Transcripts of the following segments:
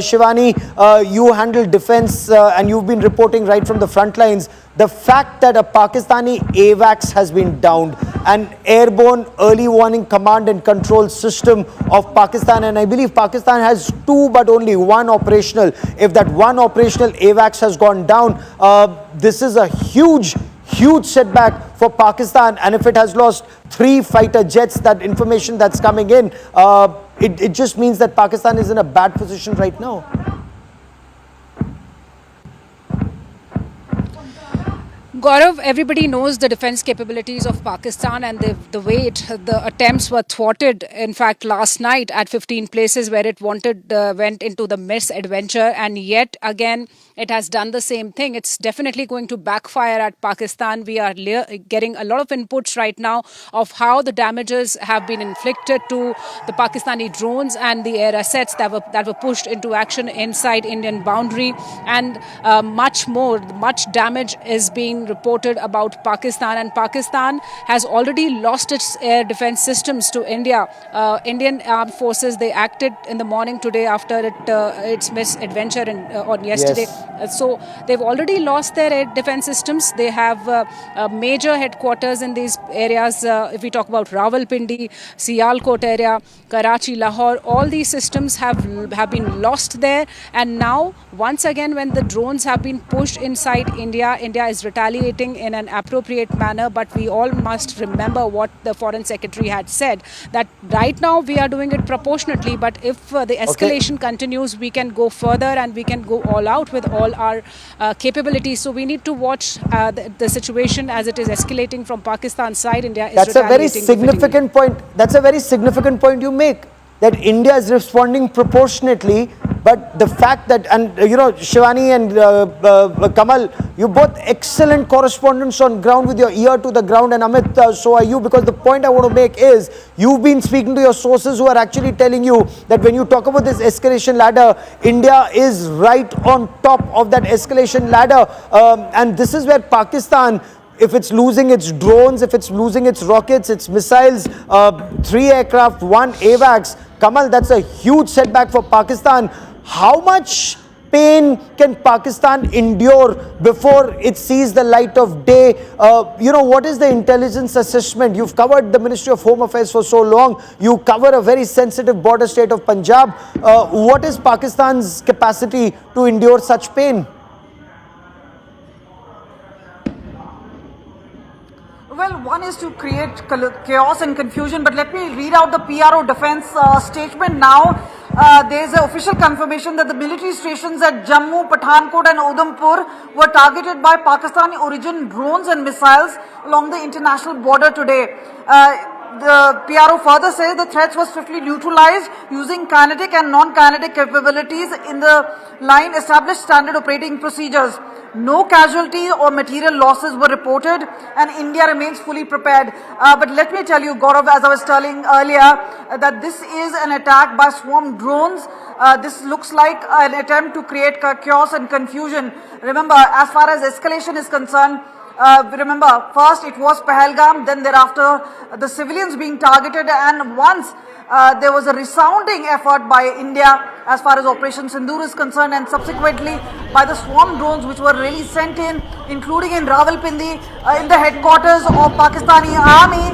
Shivani, you handle defense and you've been reporting right from the front lines. The fact that a Pakistani AWACS has been downed, an airborne early warning command and control system of Pakistan, and I believe Pakistan has two but only one operational. If that one operational AWACS has gone down, this is a huge setback for Pakistan. And if it has lost 3 fighter jets, that information that's coming in, it just means that Pakistan is in a bad position right now. Gaurav, everybody knows the defense capabilities of Pakistan and the way the attempts were thwarted. In fact, last night at 15 places where it went into the misadventure, and yet again it has done the same thing. It's definitely going to backfire at Pakistan. We are getting a lot of inputs right now of how the damages have been inflicted to the Pakistani drones and the air assets that were pushed into action inside Indian boundary, and much damage is being reported about Pakistan, and Pakistan has already lost its air defense systems to India. Indian armed forces, they acted in the morning today after its misadventure on yesterday. Yes. So they've already lost their air defense systems. They have major headquarters in these areas. If we talk about Rawalpindi, Sialkot area, Karachi, Lahore, all these systems have been lost there. And now, once again, when the drones have been pushed inside India, India is retaliating in an appropriate manner. But we all must remember what the Foreign Secretary had said, that right now we are doing it proportionately, but if the escalation continues, we can go further and we can go all out with all our capabilities. So we need to watch the situation as it is escalating from Pakistan's side. India is That's a very significant point. That's a very significant point you make, that India is responding proportionately. But the fact that, and you know, Shivani and Kamal, you both excellent correspondents on ground with your ear to the ground, and Amit, so are you, because the point I want to make is, you've been speaking to your sources who are actually telling you that when you talk about this escalation ladder, India is right on top of that escalation ladder. And this is where Pakistan, if it's losing its drones, if it's losing its rockets, its missiles, 3 aircraft, 1 AWACS, Kamal, that's a huge setback for Pakistan. How much pain can Pakistan endure before it sees the light of day? You know, what is the intelligence assessment? You've covered the Ministry of Home Affairs for so long. You cover a very sensitive border state of Punjab. What is Pakistan's capacity to endure such pain? Well, one is to create chaos and confusion, but let me read out the PRO defense statement now. There is an official confirmation that the military stations at Jammu, Pathankot and Udhampur were targeted by Pakistani origin drones and missiles along the international border today. The PRO further says the threats were swiftly neutralized using kinetic and non-kinetic capabilities in the line established standard operating procedures. No casualties or material losses were reported, and India remains fully prepared. But let me tell you, Gaurav, as I was telling earlier, that this is an attack by swarm drones. This looks like an attempt to create chaos and confusion. Remember, as far as escalation is concerned, remember, first it was Pahalgam, then thereafter the civilians being targeted, and once there was a resounding effort by India as far as Operation Sindoor is concerned, and subsequently by the swarm drones which were really sent in, including in Rawalpindi, in the headquarters of Pakistani army.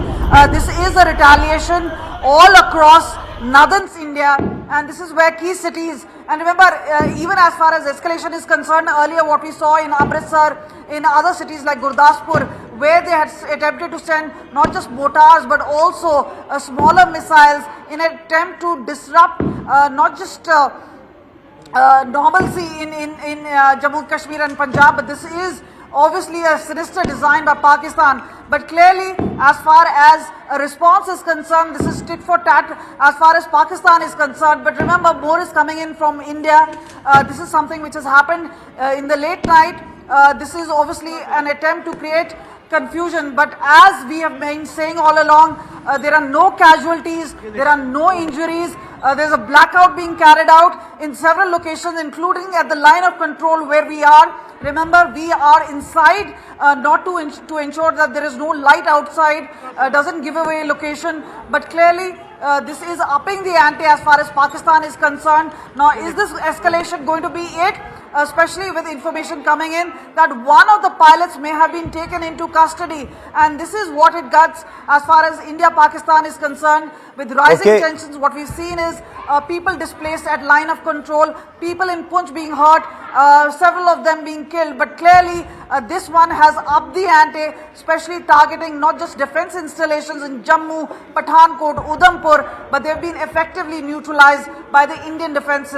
This is a retaliation all across northern India, and this is where key cities, and remember, even as far as escalation is concerned, earlier what we saw in Amritsar, in other cities like Gurdaspur, where they had attempted to send not just mortars but also smaller missiles in an attempt to disrupt not just normalcy in Jammu Kashmir and Punjab, but this is obviously a sinister design by Pakistan. But clearly, as far as a response is concerned, this is tit for tat as far as Pakistan is concerned. But remember, more is coming in from India. This is something which has happened in the late night. This is obviously an attempt to create confusion, but as we have been saying all along, there are no casualties, there are no injuries. There's a blackout being carried out in several locations, including at the line of control where we are. Remember, we are inside, not to ensure that there is no light outside, doesn't give away location, but clearly this is upping the ante as far as Pakistan is concerned. Now, is this escalation going to be it? Especially with information coming in that one of the pilots may have been taken into custody, and this is what it guts as far as India-Pakistan is concerned. With rising tensions, what we've seen is people displaced at line of control, people in Punj being hurt, several of them being killed. But clearly, this one has upped the ante, especially targeting not just defense installations in Jammu, Pathankot, Udhampur, but they've been effectively neutralized by the Indian defense system.